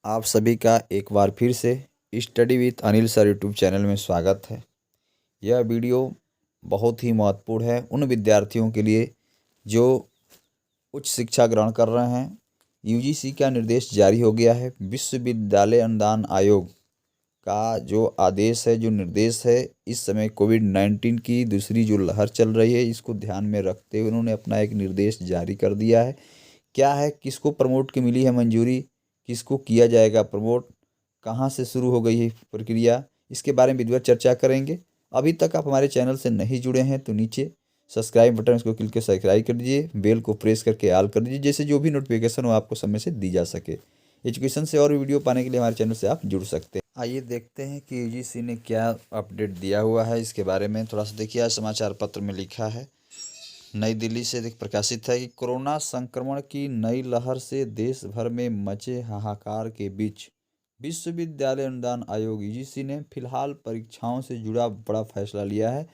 आप सभी का एक बार फिर से study with Anil sir YouTube channel में स्वागत है। यह वीडियो बहुत ही महत्वपूर्ण है उन विद्यार्थियों के लिए जो उच्च शिक्षा ग्रहण कर रहे हैं। यूजीसी का निर्देश जारी हो गया है। विश्वविद्यालय अनुदान आयोग का जो आदेश है, जो निर्देश है, इस समय कोविड-19 की दूसरी जो लहर चल रही है, इसको ध्यान में रखते हुए उन्होंने अपना एक निर्देश जारी कर दिया है। क्या है, किसको प्रमोट की मिली है मंजूरी, किसको किया जाएगा प्रमोट, कहाँ से शुरू हो गई है प्रक्रिया, इसके बारे में विधिवत चर्चा करेंगे। अभी तक आप हमारे चैनल से नहीं जुड़े हैं तो नीचे सब्सक्राइब बटन को क्लिक कर सब्सक्राइब कर दीजिए, बेल को प्रेस करके ऑल कर दीजिए, जैसे जो भी नोटिफिकेशन हो आपको समय से दी जा सके। एजुकेशन से और भी वीडियो पाने के लिए हमारे चैनल से आप जुड़ सकते हैं। आइए देखते हैं कि यूजीसी ने क्या अपडेट दिया हुआ है। इसके बारे में थोड़ा सा देखिए, आज समाचार पत्र में लिखा है, नई दिल्ली से प्रकाशित है कि कोरोना संक्रमण की नई लहर से देश भर में मचे हाहाकार के बीच विश्वविद्यालय अनुदान आयोग यूजीसी ने फिलहाल परीक्षाओं से जुड़ा बड़ा फैसला लिया है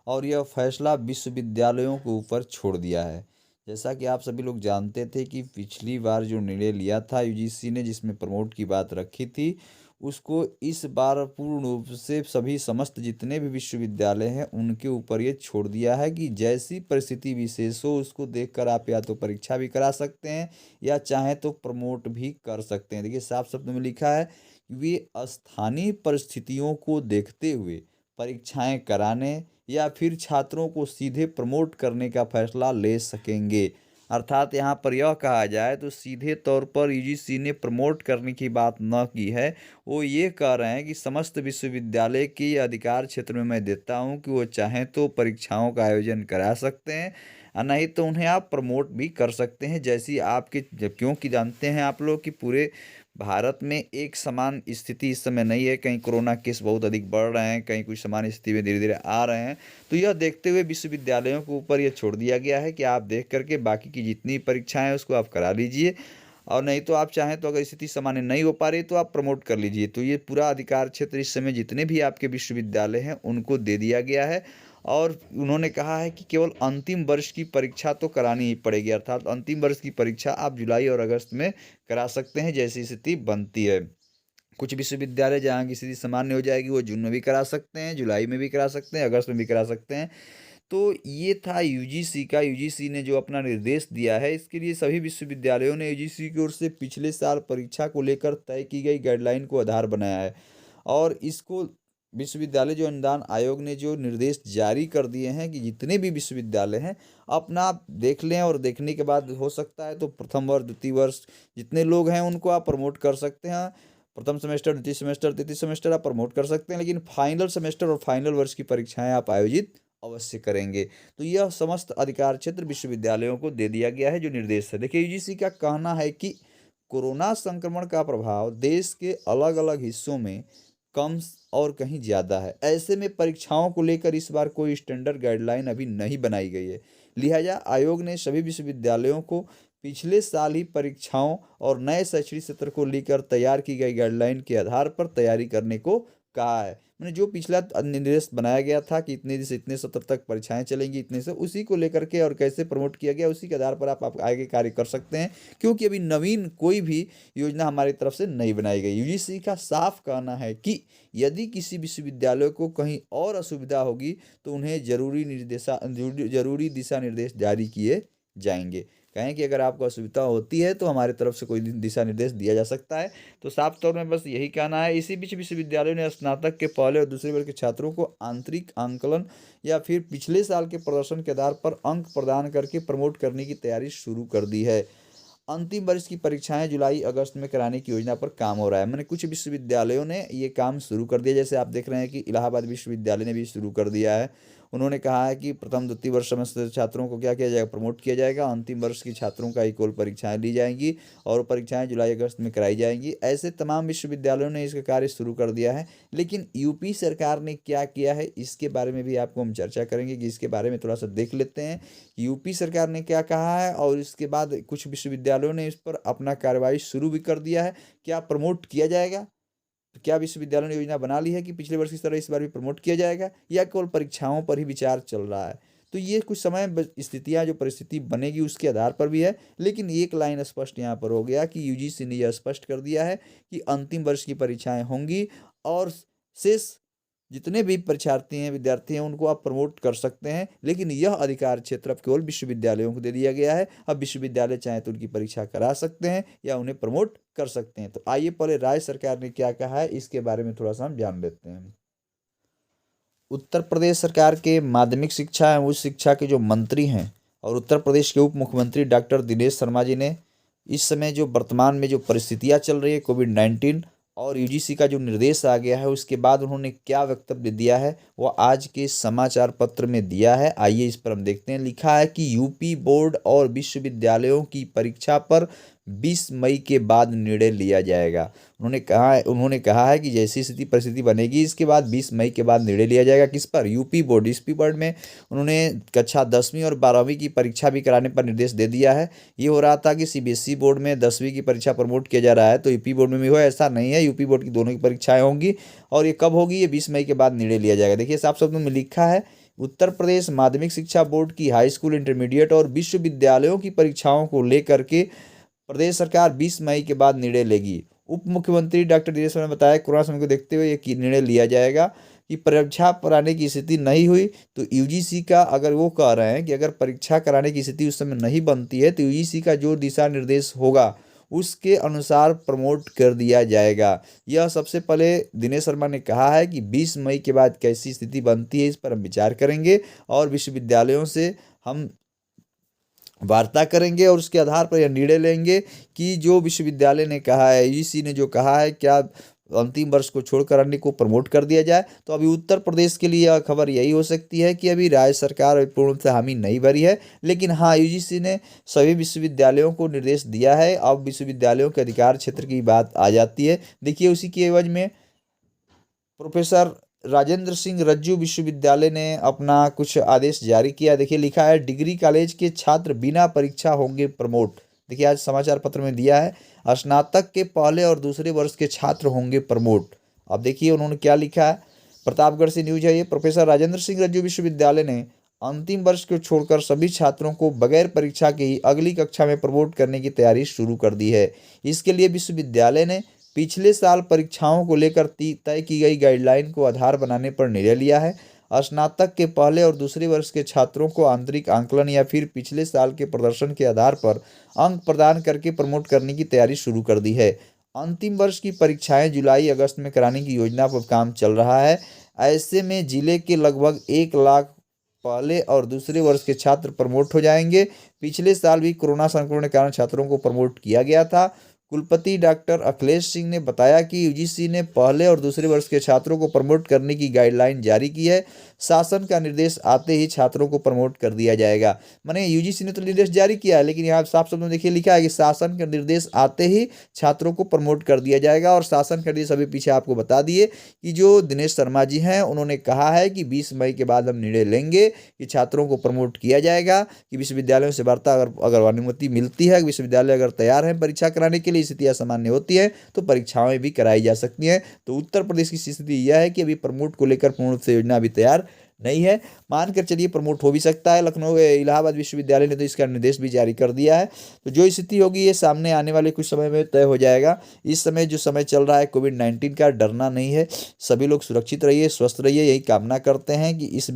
और यह फैसला विश्वविद्यालयों के ऊपर छोड़ दिया है। जैसा कि आप सभी लोग जानते थे कि पिछली बार जो निर्णय लिया था यूजीसी ने, जिसमें प्रमोट की बात रखी थी, उसको इस बार पूर्ण रूप से सभी समस्त जितने भी विश्वविद्यालय हैं उनके ऊपर ये छोड़ दिया है कि जैसी परिस्थिति विशेष हो उसको देखकर आप या तो परीक्षा भी करा सकते हैं या चाहे तो प्रमोट भी कर सकते हैं। देखिए, साफ शब्द में लिखा है, वे स्थानीय परिस्थितियों को देखते हुए परीक्षाएं कराने या फिर छात्रों को सीधे प्रमोट करने का फैसला ले सकेंगे। अर्थात यहाँ पर यह कहा जाए तो सीधे तौर पर यूजीसी ने प्रमोट करने की बात न की है। वो ये कह रहे हैं कि समस्त विश्वविद्यालय के अधिकार क्षेत्र में मैं देता हूँ कि वो चाहें तो परीक्षाओं का आयोजन करा सकते हैं और नहीं तो उन्हें आप प्रमोट भी कर सकते हैं, जैसी आपके, क्योंकि जानते हैं आप लोग कि पूरे भारत में एक समान स्थिति इस समय नहीं है। कहीं कोरोना केस बहुत अधिक बढ़ रहे हैं, कहीं कुछ समान स्थिति में धीरे धीरे आ रहे हैं। तो यह देखते हुए विश्वविद्यालयों के ऊपर यह छोड़ दिया गया है कि आप देख करके बाकी की जितनी परीक्षाएं हैं उसको आप करा लीजिए, और नहीं तो आप चाहें तो अगर स्थिति सामान्य नहीं हो पा रही तो आप प्रमोट कर लीजिए। तो ये पूरा अधिकार क्षेत्र इस समय जितने भी आपके विश्वविद्यालय हैं उनको दे दिया गया है। और उन्होंने कहा है कि केवल अंतिम वर्ष की परीक्षा तो करानी ही पड़ेगी, अर्थात अंतिम वर्ष की परीक्षा आप जुलाई और अगस्त में करा सकते हैं जैसी स्थिति बनती है। कुछ विश्वविद्यालय जहाँ की स्थिति सामान्य हो जाएगी वो जून में भी करा सकते हैं, जुलाई में भी करा सकते हैं, अगस्त में भी करा सकते हैं। तो ये था यूजीसी का। यूजीसी ने जो अपना निर्देश दिया है, इसके लिए सभी विश्वविद्यालयों ने यूजीसी की ओर से पिछले साल परीक्षा को लेकर तय की गई गाइडलाइन को आधार बनाया है और इसको विश्वविद्यालय जो अनुदान आयोग ने जो निर्देश जारी कर दिए हैं कि जितने भी विश्वविद्यालय हैं अपना आप देख लें, और देखने के बाद हो सकता है तो प्रथम वर्ष द्वितीय वर्ष जितने लोग हैं उनको आप प्रमोट कर सकते हैं। प्रथम सेमेस्टर, द्वितीय सेमेस्टर, तृतीय सेमेस्टर आप प्रमोट कर सकते हैं, लेकिन फाइनल सेमेस्टर और फाइनल वर्ष की परीक्षाएं आप आयोजित अवश्य करेंगे। तो यह समस्त अधिकार क्षेत्र विश्वविद्यालयों को दे दिया गया है जो निर्देश है। देखिए, यूजीसी का कहना है कि कोरोना संक्रमण का प्रभाव देश के अलग अलग हिस्सों में कम और कहीं ज़्यादा है। ऐसे में परीक्षाओं को लेकर इस बार कोई स्टैंडर्ड गाइडलाइन अभी नहीं बनाई गई है। लिहाजा आयोग ने सभी विश्वविद्यालयों को पिछले साल ही परीक्षाओं और नए शैक्षणिक सत्र को लेकर तैयार की गई गाइडलाइन के आधार पर तैयारी करने को कहा है। मैंने जो पिछला निर्देश बनाया गया था कि इतने से इतने सत्र तक परीक्षाएं चलेंगी, इतने से उसी को लेकर के और कैसे प्रमोट किया गया उसी के आधार पर आप आगे कार्य कर सकते हैं, क्योंकि अभी नवीन कोई भी योजना हमारी तरफ से नहीं बनाई गई। यूजीसी का साफ कहना है कि यदि किसी विश्वविद्यालय को कहीं और असुविधा होगी तो उन्हें जरूरी दिशा निर्देश जारी किए जाएंगे। कहें कि अगर आपको असुविधा होती है तो हमारी तरफ से कोई दिशा निर्देश दिया जा सकता है। तो साफ तौर में बस यही कहना है। इसी बीच विश्वविद्यालयों ने स्नातक के पहले और दूसरे वर्ग के छात्रों को आंतरिक आंकलन या फिर पिछले साल के प्रदर्शन के आधार पर अंक प्रदान करके प्रमोट करने की तैयारी शुरू कर दी है। अंतिम वर्ष की परीक्षाएं जुलाई अगस्त में कराने की योजना पर काम हो रहा है। मैंने कुछ विश्वविद्यालयों ने ये काम शुरू कर दिया, जैसे आप देख रहे हैं कि इलाहाबाद विश्वविद्यालय ने भी शुरू कर दिया है। उन्होंने कहा है कि प्रथम द्वितीय वर्ष समस्त छात्रों को क्या किया जाएगा, प्रमोट किया जाएगा। अंतिम वर्ष की छात्रों का इक्वल परीक्षाएं ली जाएंगी और परीक्षाएं जुलाई अगस्त में कराई जाएंगी। ऐसे तमाम विश्वविद्यालयों ने इसका कार्य शुरू कर दिया है। लेकिन यूपी सरकार ने क्या किया है इसके बारे में भी आपको हम चर्चा करेंगे कि इसके बारे में थोड़ा सा देख लेते हैं यूपी सरकार ने क्या कहा है, और इसके बाद कुछ विश्वविद्यालयों ने इस पर अपना कार्रवाई शुरू भी कर दिया है। क्या प्रमोट किया जाएगा? तो क्या विश्वविद्यालयों ने योजना बना ली है कि पिछले वर्ष की तरह इस बार भी प्रमोट किया जाएगा, या केवल परीक्षाओं पर ही विचार चल रहा है? तो ये कुछ समय स्थितियाँ जो परिस्थिति बनेगी उसके आधार पर भी है। लेकिन एक लाइन स्पष्ट यहाँ पर हो गया कि यूजीसी ने यह स्पष्ट कर दिया है कि अंतिम वर्ष की परीक्षाएं होंगी और शेष जितने भी परीक्षार्थी हैं, विद्यार्थी हैं, उनको आप प्रमोट कर सकते हैं। लेकिन यह अधिकार क्षेत्र अब केवल विश्वविद्यालयों को दे दिया गया है। अब विश्वविद्यालय चाहे तो उनकी परीक्षा करा सकते हैं या उन्हें प्रमोट कर सकते हैं। तो आइए पहले राज्य सरकार ने क्या कहा है इसके बारे में थोड़ा सा हम जान लेते हैं। उत्तर प्रदेश सरकार के माध्यमिक शिक्षा एवं उच्च शिक्षा के जो मंत्री हैं और उत्तर प्रदेश के उप मुख्यमंत्री डॉक्टर दिनेश शर्मा जी ने इस समय जो वर्तमान में जो परिस्थितियां चल रही है कोविड-19 और यूजीसी का जो निर्देश आ गया है उसके बाद उन्होंने क्या वक्तव्य दिया है वो आज के समाचार पत्र में दिया है। आइए इस पर हम देखते हैं। लिखा है कि यूपी बोर्ड और विश्वविद्यालयों की परीक्षा पर 20 मई के बाद निर्णय लिया जाएगा। उन्होंने कहा है कि जैसी स्थिति परिस्थिति बनेगी इसके बाद 20 मई के बाद निर्णय लिया जाएगा। किस पर? UP board. यूपी बोर्ड में उन्होंने कक्षा 10वीं और 12वीं की परीक्षा भी कराने पर निर्देश दे दिया है। ये हो रहा था कि सीबीएसई बोर्ड में 10वीं की परीक्षा प्रमोट किया जा रहा है तो यूपी बोर्ड में भी हो, ऐसा नहीं है। यूपी बोर्ड की दोनों की परीक्षाएं होंगी और ये कब होगी? ये 20 मई के बाद निर्णय लिया जाएगा। देखिए साफ शब्दों में लिखा है उत्तर प्रदेश माध्यमिक शिक्षा बोर्ड की हाई स्कूल, इंटरमीडिएट और विश्वविद्यालयों की परीक्षाओं को लेकर के प्रदेश सरकार 20 मई के बाद निर्णय लेगी। उप मुख्यमंत्री डॉक्टर दिनेश शर्मा ने बताया कोरोना समय को देखते हुए ये निर्णय लिया जाएगा कि परीक्षा कराने की स्थिति नहीं हुई तो यूजीसी का, अगर वो कह रहे हैं कि अगर परीक्षा कराने की स्थिति उस समय नहीं बनती है तो यूजीसी का जो दिशा निर्देश होगा उसके अनुसार प्रमोट कर दिया जाएगा। यह सबसे पहले दिनेश शर्मा ने कहा है कि 20 मई के बाद कैसी स्थिति बनती है इस पर हम विचार करेंगे और विश्वविद्यालयों से हम वार्ता करेंगे और उसके आधार पर यह निर्णय लेंगे कि जो विश्वविद्यालय ने कहा है, यूजीसी ने जो कहा है, क्या अंतिम वर्ष को छोड़कर अन्य को प्रमोट कर दिया जाए। तो अभी उत्तर प्रदेश के लिए यह खबर यही हो सकती है कि अभी राज्य सरकार पूर्ण से हामी नहीं भरी है, लेकिन हाँ यूजीसी ने सभी विश्वविद्यालयों को निर्देश दिया है। अब विश्वविद्यालयों के अधिकार क्षेत्र की बात आ जाती है। देखिए उसी की एवज में प्रोफेसर राजेंद्र सिंह रज्जू विश्वविद्यालय ने अपना कुछ आदेश जारी किया। देखिए लिखा है डिग्री कॉलेज के छात्र बिना परीक्षा होंगे प्रमोट। देखिए आज समाचार पत्र में दिया है स्नातक के पहले और दूसरे वर्ष के छात्र होंगे प्रमोट। अब देखिए उन्होंने क्या लिखा है, प्रतापगढ़ से न्यूज है ये। प्रोफेसर राजेंद्र सिंह रज्जू विश्वविद्यालय ने अंतिम वर्ष को छोड़कर सभी छात्रों को बगैर परीक्षा के ही अगली कक्षा में प्रमोट करने की तैयारी शुरू कर दी है। इसके लिए विश्वविद्यालय ने पिछले साल परीक्षाओं को लेकर तय की गई गाइडलाइन को आधार बनाने पर निर्णय लिया है। स्नातक के पहले और दूसरे वर्ष के छात्रों को आंतरिक आंकलन या फिर पिछले साल के प्रदर्शन के आधार पर अंक प्रदान करके प्रमोट करने की तैयारी शुरू कर दी है। अंतिम वर्ष की परीक्षाएं जुलाई अगस्त में कराने की योजना पर काम चल रहा है। ऐसे में जिले के लगभग 1 लाख पहले और दूसरे वर्ष के छात्र प्रमोट हो जाएंगे। पिछले साल भी कोरोना संक्रमण के कारण छात्रों को प्रमोट किया गया था। कुलपति डॉक्टर अखिलेश सिंह ने बताया कि यूजीसी ने पहले और दूसरे वर्ष के छात्रों को प्रमोट करने की गाइडलाइन जारी की है। शासन का निर्देश आते ही छात्रों को प्रमोट कर दिया जाएगा। माने यूजीसी ने तो निर्देश जारी किया है, लेकिन यहाँ साफ शब्दों में देखिए लिखा है कि शासन का निर्देश आते ही छात्रों को प्रमोट कर दिया जाएगा। और शासन का निर्देश अभी पीछे आपको बता दिए कि जो दिनेश शर्मा जी हैं उन्होंने कहा है कि 20 मई के बाद हम निर्णय लेंगे कि छात्रों को प्रमोट किया जाएगा। कि विश्वविद्यालयों से वार्ता अगर अनुमति मिलती है, विश्वविद्यालय अगर तैयार है परीक्षा कराने के लिए, स्थितियाँ सामान्य होती है तो परीक्षाएं भी कराई जा सकती हैं। तो उत्तर प्रदेश की स्थिति यह है कि अभी प्रमोट को लेकर पूर्ण से योजना अभी तैयार नहीं है। मानकर चलिए प्रमोट हो भी सकता है। लखनऊ इलाहाबाद विश्वविद्यालय ने तो इसका निर्देश भी जारी कर दिया है। तो जो स्थिति होगी ये सामने आने वाले कुछ समय में तय हो जाएगा। इस समय जो समय चल रहा है कोविड-19 का, डरना नहीं है। सभी लोग सुरक्षित रहिए, स्वस्थ रहिए, यही कामना करते हैं कि इस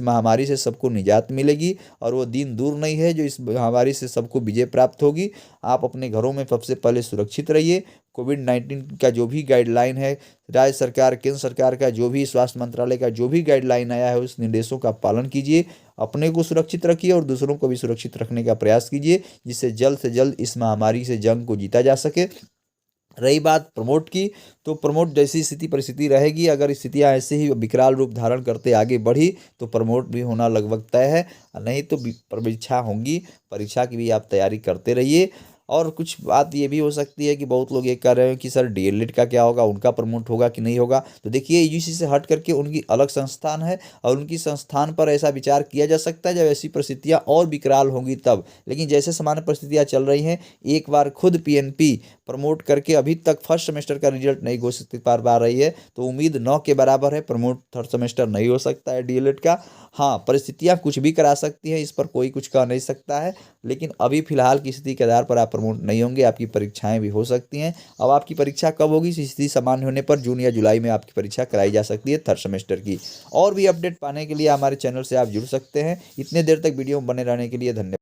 महामारी से सबको निजात मिलेगी और वो दिन दूर नहीं है जो इस महामारी से सबको विजय प्राप्त होगी। आप अपने घरों में सबसे पहले सुरक्षित रहिए। कोविड-19 का जो भी गाइडलाइन है, राज्य सरकार, केंद्र सरकार का जो भी, स्वास्थ्य मंत्रालय का जो भी गाइडलाइन आया है उस निर्देशों का पालन कीजिए। अपने को सुरक्षित रखिए और दूसरों को भी सुरक्षित रखने का प्रयास कीजिए, जिससे जल्द से जल्द इस महामारी से जंग को जीता जा सके। रही बात प्रमोट की, तो प्रमोट जैसी स्थिति परिस्थिति रहेगी, अगर स्थितियाँ ऐसे ही विकराल रूप धारण करते आगे बढ़ी तो प्रमोट भी होना लगभग तय है। नहीं तो परीक्षा होंगी, परीक्षा की भी आप तैयारी करते रहिए। और कुछ बात ये भी हो सकती है कि बहुत लोग ये कह रहे हैं कि सर डीएलएड का क्या होगा, उनका प्रमोट होगा कि नहीं होगा। तो देखिए यूजीसी से हट करके उनकी अलग संस्थान है और उनकी संस्थान पर ऐसा विचार किया जा सकता है जब ऐसी परिस्थितियां और विकराल होंगी तब। लेकिन जैसे सामान्य परिस्थितियां चल रही हैं, एक बार खुद पीएनपी प्रमोट करके अभी तक फर्स्ट सेमेस्टर का रिजल्ट नहीं घोषित कर पा रही है, तो उम्मीद 9 के बराबर है। प्रमोट थर्ड सेमेस्टर नहीं हो सकता है डीएलएड का। हाँ, परिस्थितियाँ कुछ भी करा सकती हैं, इस पर कोई कुछ कह नहीं सकता है, लेकिन अभी फिलहाल की स्थिति के आधार पर आप प्रमोट नहीं होंगे। आपकी परीक्षाएं भी हो सकती हैं। अब आपकी परीक्षा कब होगी? स्थिति सामान्य होने पर जून या जुलाई में आपकी परीक्षा कराई जा सकती है थर्ड सेमेस्टर की। और भी अपडेट पाने के लिए हमारे चैनल से आप जुड़ सकते हैं। इतने देर तक वीडियो में बने रहने के लिए धन्यवाद।